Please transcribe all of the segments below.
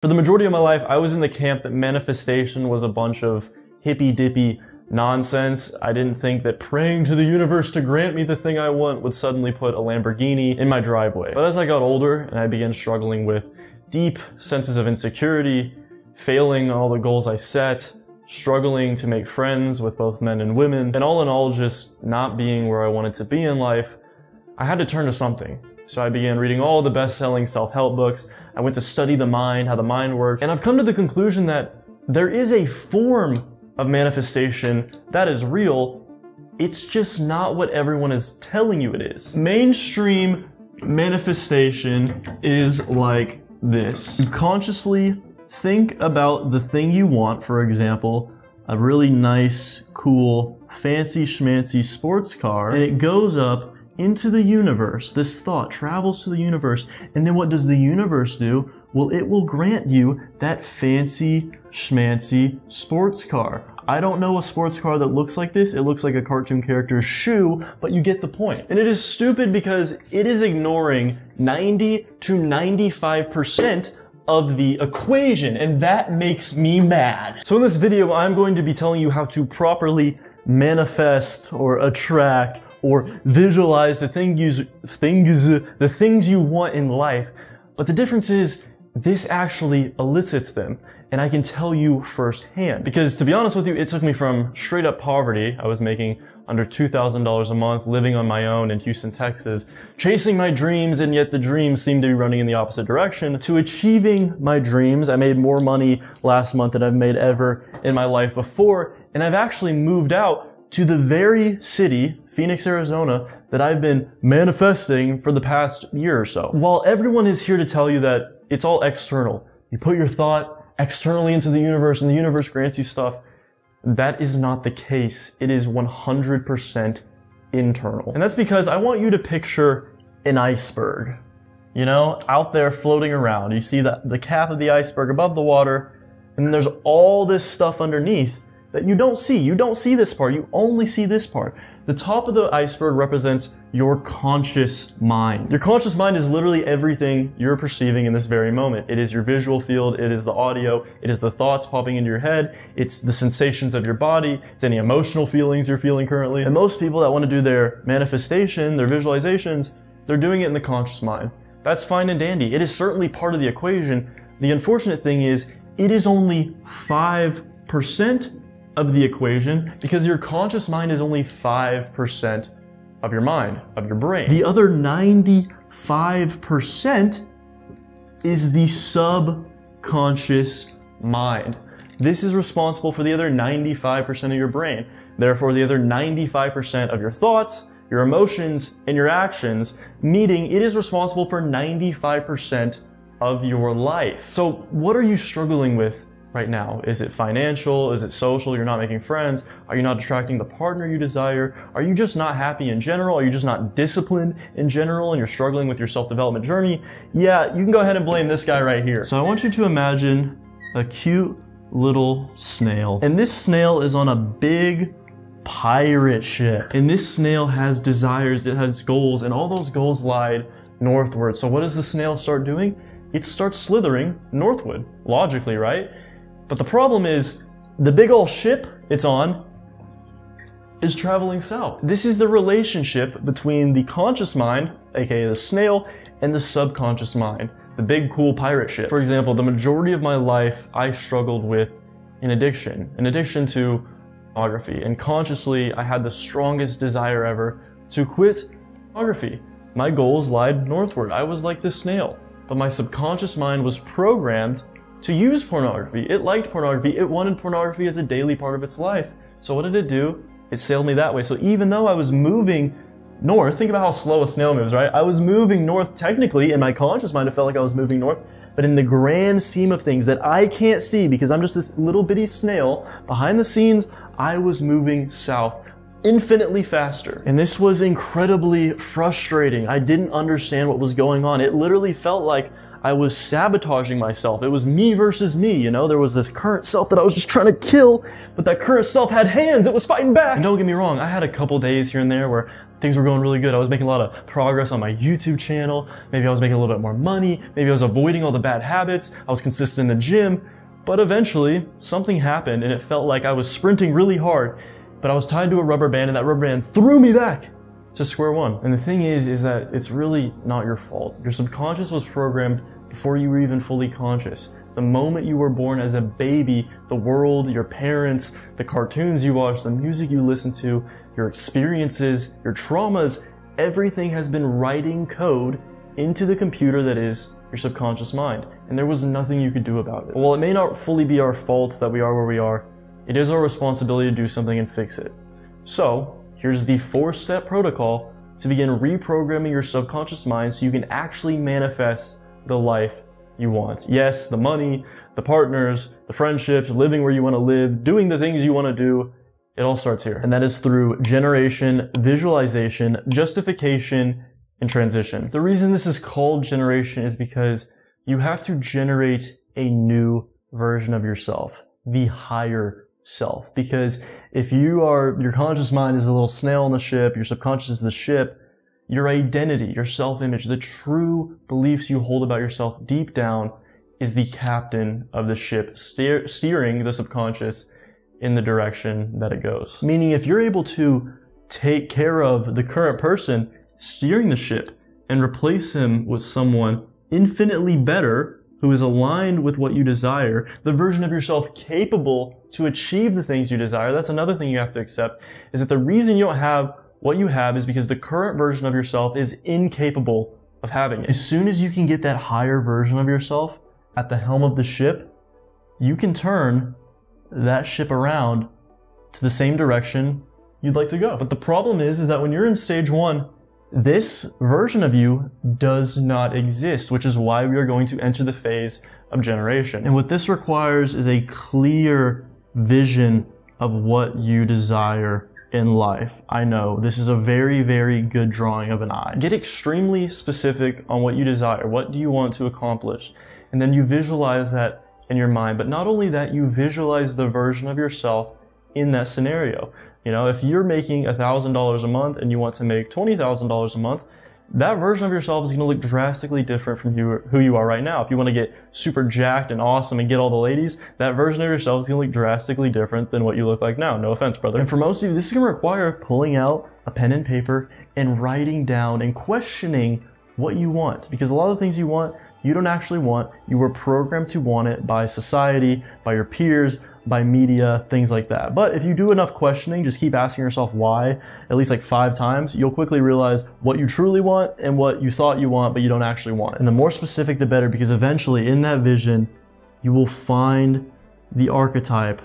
For the majority of my life, I was in the camp that manifestation was a bunch of hippy-dippy nonsense. I didn't think that praying to the universe to grant me the thing I want would suddenly put a Lamborghini in my driveway. But as I got older and I began struggling with deep senses of insecurity, failing all the goals I set, struggling to make friends with both men and women, and all in all just not being where I wanted to be in life, I had to turn to something. So I began reading all the best-selling self-help books. I went to study the mind, how the mind works, and I've come to the conclusion that there is a form of manifestation that is real. It's just not what everyone is telling you it is. Mainstream manifestation is like this. You consciously think about the thing you want, for example, a really nice, cool, fancy schmancy sports car, and it goes up into the universe. This thought travels to the universe, and then what does the universe do? Well, it will grant you that fancy schmancy sports car. I don't know a sports car that looks like this. It looks like a cartoon character's shoe, but you get the point. And it is stupid because it is ignoring 90 to 95% of the equation, and that makes me mad. So in this video, I'm going to be telling you how to properly manifest or attract or visualize the things you want in life. But the difference is this actually elicits them. And I can tell you firsthand, because to be honest with you, it took me from straight up poverty. I was making under $2,000 a month, living on my own in Houston, Texas, chasing my dreams, and yet the dreams seemed to be running in the opposite direction, to achieving my dreams. I made more money last month than I've made ever in my life before, and I've actually moved out to the very city, Phoenix, Arizona, that I've been manifesting for the past year or so. While everyone is here to tell you that it's all external, you put your thought externally into the universe and the universe grants you stuff, that is not the case. It is 100% internal. And that's because I want you to picture an iceberg, you know, out there floating around. You see the cap of the iceberg above the water, and then there's all this stuff underneath that you don't see. You don't see this part. You only see this part. The top of the iceberg represents your conscious mind. Your conscious mind is literally everything you're perceiving in this very moment. It is your visual field, it is the audio, it is the thoughts popping into your head, it's the sensations of your body, it's any emotional feelings you're feeling currently. And most people that want to do their manifestation, their visualizations, they're doing it in the conscious mind. That's fine and dandy. It is certainly part of the equation. The unfortunate thing is, it is only 5% of the equation, because your conscious mind is only 5% of your mind, of your brain. The other 95% is the subconscious mind. This is responsible for the other 95% of your brain. Therefore, the other 95% of your thoughts, your emotions, and your actions, meaning it is responsible for 95% of your life. So what are you struggling with right now? Is it financial? Is it social? You're not making friends? Are you not attracting the partner you desire? Are you just not happy in general? Are you just not disciplined in general and you're struggling with your self-development journey? Yeah, you can go ahead and blame this guy right here. So I want you to imagine a cute little snail. And this snail is on a big pirate ship. And this snail has desires, it has goals, and all those goals lie northward. So what does the snail start doing? It starts slithering northward, logically, right? But the problem is, the big ol' ship it's on is traveling south. This is the relationship between the conscious mind, aka the snail, and the subconscious mind, the big cool pirate ship. For example, the majority of my life, I struggled with an addiction to pornography. And consciously, I had the strongest desire ever to quit pornography. My goals lied northward. I was like the snail. But my subconscious mind was programmed to use pornography. It liked pornography. It wanted pornography as a daily part of its life. So what did it do? It sailed me that way. So even though I was moving north, think about how slow a snail moves, right? I was moving north technically. In my conscious mind, it felt like I was moving north. But in the grand scheme of things that I can't see because I'm just this little bitty snail, behind the scenes, I was moving south infinitely faster. And this was incredibly frustrating. I didn't understand what was going on. It literally felt like I was sabotaging myself. It was me versus me, you know? There was this current self that I was just trying to kill, but that current self had hands. It was fighting back. And don't get me wrong, I had a couple days here and there where things were going really good. I was making a lot of progress on my YouTube channel. Maybe I was making a little bit more money. Maybe I was avoiding all the bad habits. I was consistent in the gym. But eventually, something happened and it felt like I was sprinting really hard, but I was tied to a rubber band and that rubber band threw me back to square one. And the thing is that it's really not your fault. Your subconscious was programmed before you were even fully conscious. The moment you were born as a baby, the world, your parents, the cartoons you watched, the music you listened to, your experiences, your traumas, everything has been writing code into the computer that is your subconscious mind. And there was nothing you could do about it. While it may not fully be our faults that we are where we are, it is our responsibility to do something and fix it. So, here's the 4-step protocol to begin reprogramming your subconscious mind so you can actually manifest the life you want. Yes, the money, the partners, the friendships, living where you want to live, doing the things you want to do, it all starts here. And that is through generation, visualization, justification, and transition. The reason this is called generation is because you have to generate a new version of yourself, the higher self. Because if your conscious mind is a little snail on the ship, your subconscious is the ship, your identity, your self-image, the true beliefs you hold about yourself deep down is the captain of the ship, steering the subconscious in the direction that it goes. Meaning if you're able to take care of the current person steering the ship and replace him with someone infinitely better who is aligned with what you desire, the version of yourself capable to achieve the things you desire, that's another thing you have to accept, is that the reason you don't have what you have is because the current version of yourself is incapable of having it. As soon as you can get that higher version of yourself at the helm of the ship, you can turn that ship around to the same direction you'd like to go. But the problem is that when you're in stage 1, this version of you does not exist, which is why we are going to enter the phase of generation. And what this requires is a clear vision of what you desire in life. I know, this is a very, very good drawing of an eye. Get extremely specific on what you desire. What do you want to accomplish? And then you visualize that in your mind. But not only that, you visualize the version of yourself in that scenario. You know, if you're making $1,000 a month and you want to make $20,000 a month, that version of yourself is going to look drastically different from who you are right now. If you want to get super jacked and awesome and get all the ladies, that version of yourself is going to look drastically different than what you look like now. No offense, brother. And for most of you, this is going to require pulling out a pen and paper and writing down and questioning what you want. Because a lot of the things you want, you don't actually want. You were programmed to want it by society, by your peers, by media, things like that. But if you do enough questioning, just keep asking yourself why, at least like 5 times, you'll quickly realize what you truly want and what you thought you want, but you don't actually want. And the more specific, the better, because eventually in that vision, you will find the archetype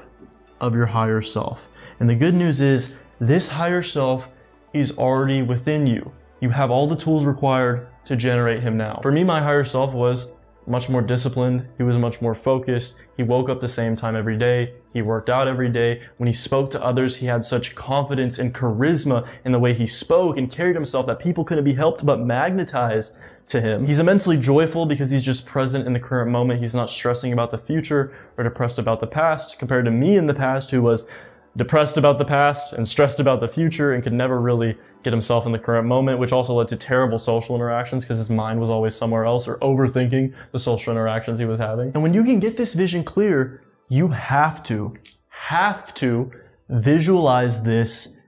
of your higher self. And the good news is this higher self is already within you. You have all the tools required to generate him now. For me, my higher self was much more disciplined. He was much more focused. He woke up the same time every day. He worked out every day. When he spoke to others, he had such confidence and charisma in the way he spoke and carried himself that people couldn't be helped but magnetized to him. He's immensely joyful because he's just present in the current moment. He's not stressing about the future or depressed about the past, compared to me in the past, who was depressed about the past and stressed about the future and could never really get himself in the current moment, which also led to terrible social interactions because his mind was always somewhere else or overthinking the social interactions he was having. And when you can get this vision clear, you have to visualize this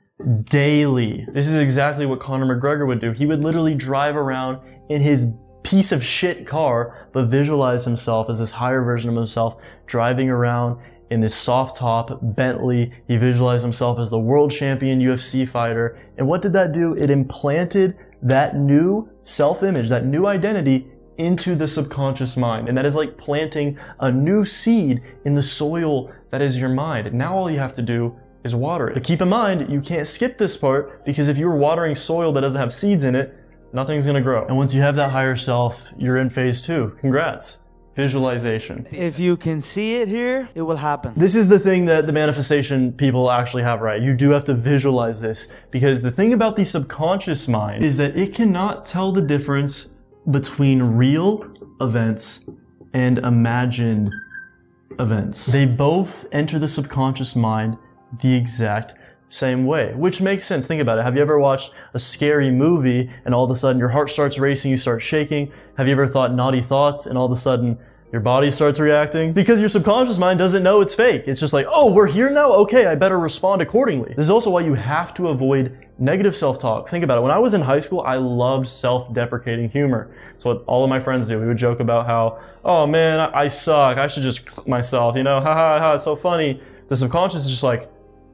daily. This is exactly what Conor McGregor would do. He would literally drive around in his piece of shit car, but visualize himself as this higher version of himself driving around in this soft top Bentley. He visualized himself as the world champion UFC fighter. And what did that do? It implanted that new self-image, that new identity into the subconscious mind. And that is like planting a new seed in the soil that is your mind. Now all you have to do is water it. But keep in mind, you can't skip this part, because if you were watering soil that doesn't have seeds in it, nothing's gonna grow. And once you have that higher self, you're in phase 2. Congrats. Visualization. If you can see it here, it will happen. This is the thing that the manifestation people actually have right. You do have to visualize this, because the thing about the subconscious mind is that it cannot tell the difference between real events and imagined events. They both enter the subconscious mind the exact same way, which makes sense. Think about it. Have you ever watched a scary movie and all of a sudden your heart starts racing, you start shaking? Have you ever thought naughty thoughts and all of a sudden your body starts reacting? It's because your subconscious mind doesn't know it's fake. It's just like, oh, we're here now? Okay, I better respond accordingly. This is also why you have to avoid negative self-talk. Think about it. When I was in high school, I loved self-deprecating humor. It's what all of my friends do. We would joke about how, oh man, I suck. I should just clip myself, you know, ha ha ha, it's so funny. The subconscious is just like,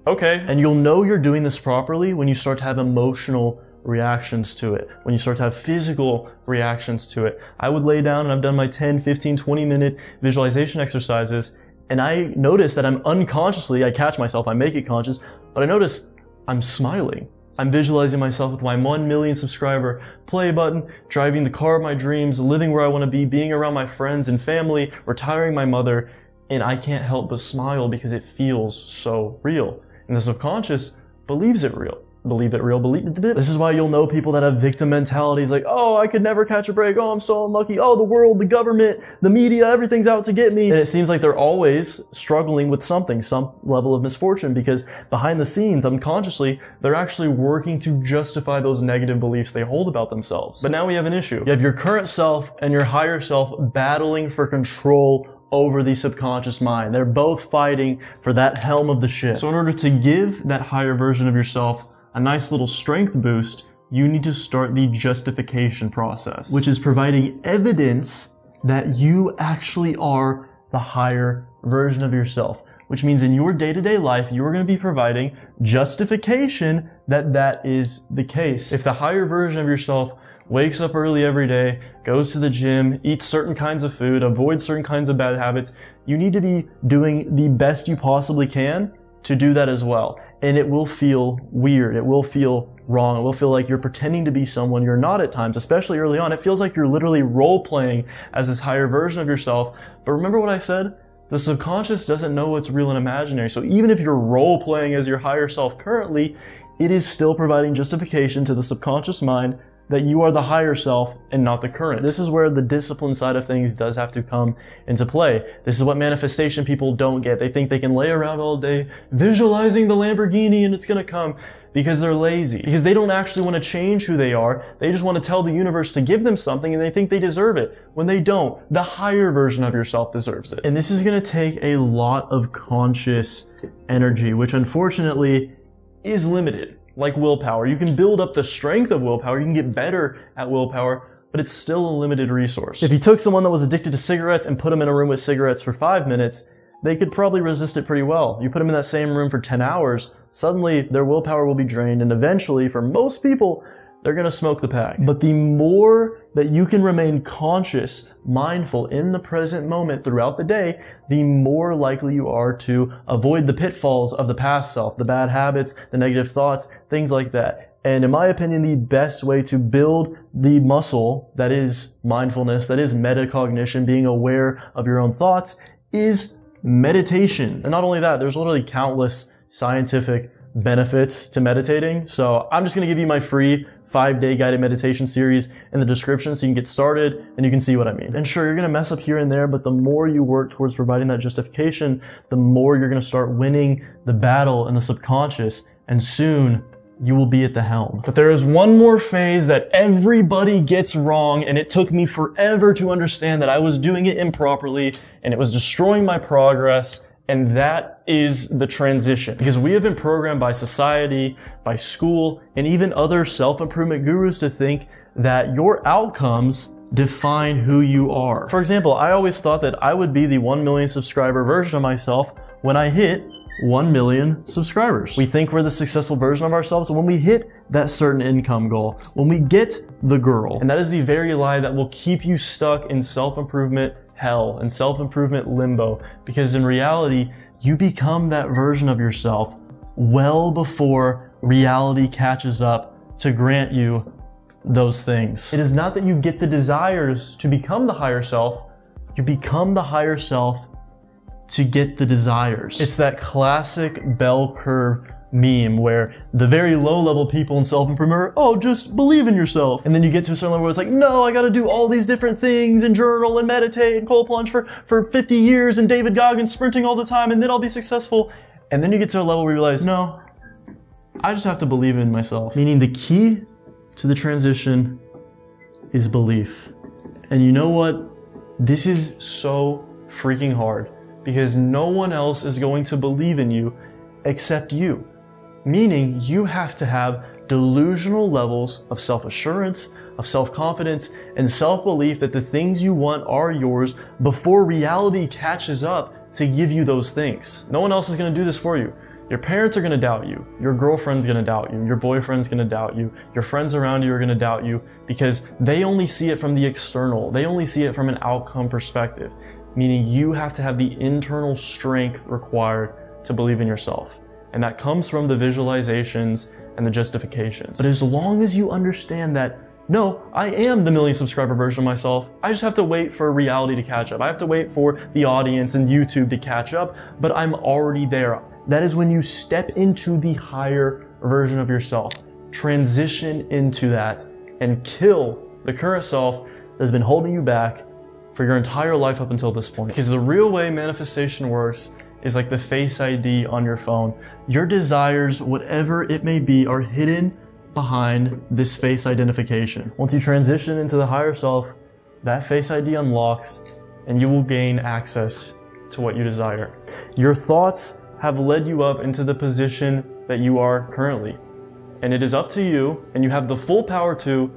okay. And you'll know you're doing this properly when you start to have emotional reactions to it, when you start to have physical reactions to it. I would lay down and I've done my 10, 15, 20 minute visualization exercises, and I notice that I'm unconsciously, I catch myself, I make it conscious, but I notice I'm smiling. I'm visualizing myself with my 1 million subscriber play button, driving the car of my dreams, living where I want to be, being around my friends and family, retiring my mother, and I can't help but smile because it feels so real. And the subconscious believes it real. Believe it real, believe it. This is why you'll know people that have victim mentalities like, oh, I could never catch a break. Oh, I'm so unlucky. Oh, the world, the government, the media, everything's out to get me. And it seems like they're always struggling with something, some level of misfortune, because behind the scenes, unconsciously, they're actually working to justify those negative beliefs they hold about themselves. But now we have an issue. You have your current self and your higher self battling for control over the subconscious mind. They're both fighting for that helm of the ship. So in order to give that higher version of yourself a nice little strength boost, you need to start the justification process, which is providing evidence that you actually are the higher version of yourself, which means in your day-to-day life, you are going to be providing justification that that is the case. If the higher version of yourself wakes up early every day, goes to the gym, eats certain kinds of food, avoids certain kinds of bad habits, you need to be doing the best you possibly can to do that as well. And it will feel weird. It will feel wrong. It will feel like you're pretending to be someone you're not at times, especially early on. It feels like you're literally role-playing as this higher version of yourself. But remember what I said? The subconscious doesn't know what's real and imaginary. So even if you're role-playing as your higher self currently, it is still providing justification to the subconscious mind that you are the higher self and not the current. This is where the discipline side of things does have to come into play. This is what manifestation people don't get. They think they can lay around all day visualizing the Lamborghini and it's gonna come because they're lazy. Because they don't actually want to change who they are. They just want to tell the universe to give them something and they think they deserve it when they don't. The higher version of yourself deserves it. And this is gonna take a lot of conscious energy, which unfortunately is limited. Like willpower. You can build up the strength of willpower, you can get better at willpower, but it's still a limited resource. If you took someone that was addicted to cigarettes and put them in a room with cigarettes for 5 minutes, they could probably resist it pretty well. You put them in that same room for 10 hours, suddenly their willpower will be drained, and eventually, for most people, they're gonna smoke the pack. But the more that you can remain conscious, mindful in the present moment throughout the day, the more likely you are to avoid the pitfalls of the past self, the bad habits, the negative thoughts, things like that. And in my opinion, the best way to build the muscle that is mindfulness, that is metacognition, being aware of your own thoughts, is meditation. And not only that, there's literally countless scientific benefits to meditating. So I'm just going to give you my free 5-day guided meditation series in the description so you can get started and you can see what I mean. And sure, you're going to mess up here and there, but the more you work towards providing that justification, the more you're going to start winning the battle in the subconscious, and soon you will be at the helm. But there is one more phase that everybody gets wrong, and it took me forever to understand that I was doing it improperly and it was destroying my progress. And that is the transition. Because we have been programmed by society, by school, and even other self-improvement gurus to think that your outcomes define who you are. For example, I always thought that I would be the 1 million subscriber version of myself when I hit 1 million subscribers. We think we're the successful version of ourselves when we hit that certain income goal, when we get the girl. And that is the very lie that will keep you stuck in self-improvement hell and self-improvement limbo, because in reality, you become that version of yourself well before reality catches up to grant you those things. It is not that you get the desires to become the higher self, you become the higher self to get the desires. It's that classic bell curve meme where the very low level people in self-improvement are, oh, just believe in yourself. And then you get to a certain level where it's like, no, I gotta do all these different things and journal and meditate and cold plunge for 50 years and David Goggins sprinting all the time and then I'll be successful. And then you get to a level where you realize, no, I just have to believe in myself. Meaning the key to the transition is belief. And you know what? This is so freaking hard because no one else is going to believe in you except you. Meaning you have to have delusional levels of self-assurance, of self-confidence, and self-belief that the things you want are yours before reality catches up to give you those things. No one else is going to do this for you. Your parents are going to doubt you. Your girlfriend's going to doubt you. Your boyfriend's going to doubt you. Your friends around you are going to doubt you because they only see it from the external. They only see it from an outcome perspective, meaning you have to have the internal strength required to believe in yourself. And that comes from the visualizations and the justifications. But as long as you understand that, no, I am the million subscriber version of myself. I just have to wait for reality to catch up. I have to wait for the audience and YouTube to catch up, but I'm already there. That is when you step into the higher version of yourself, transition into that, and kill the current self that's been holding you back for your entire life up until this point. Because the real way manifestation works is like the Face ID on your phone. Your desires, whatever it may be, are hidden behind this face identification. Once you transition into the higher self, that Face ID unlocks and you will gain access to what you desire. Your thoughts have led you up into the position that you are currently. And it is up to you, and you have the full power to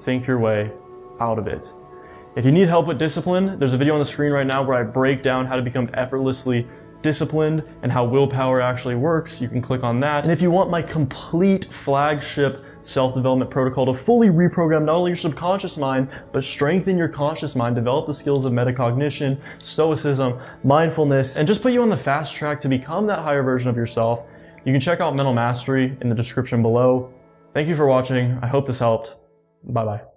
think your way out of it. If you need help with discipline, there's a video on the screen right now where I break down how to become effortlessly disciplined and how willpower actually works. You can click on that. And if you want my complete flagship self-development protocol to fully reprogram not only your subconscious mind, but strengthen your conscious mind, develop the skills of metacognition, stoicism, mindfulness, and just put you on the fast track to become that higher version of yourself, you can check out Mental Mastery in the description below. Thank you for watching. I hope this helped. Bye-bye.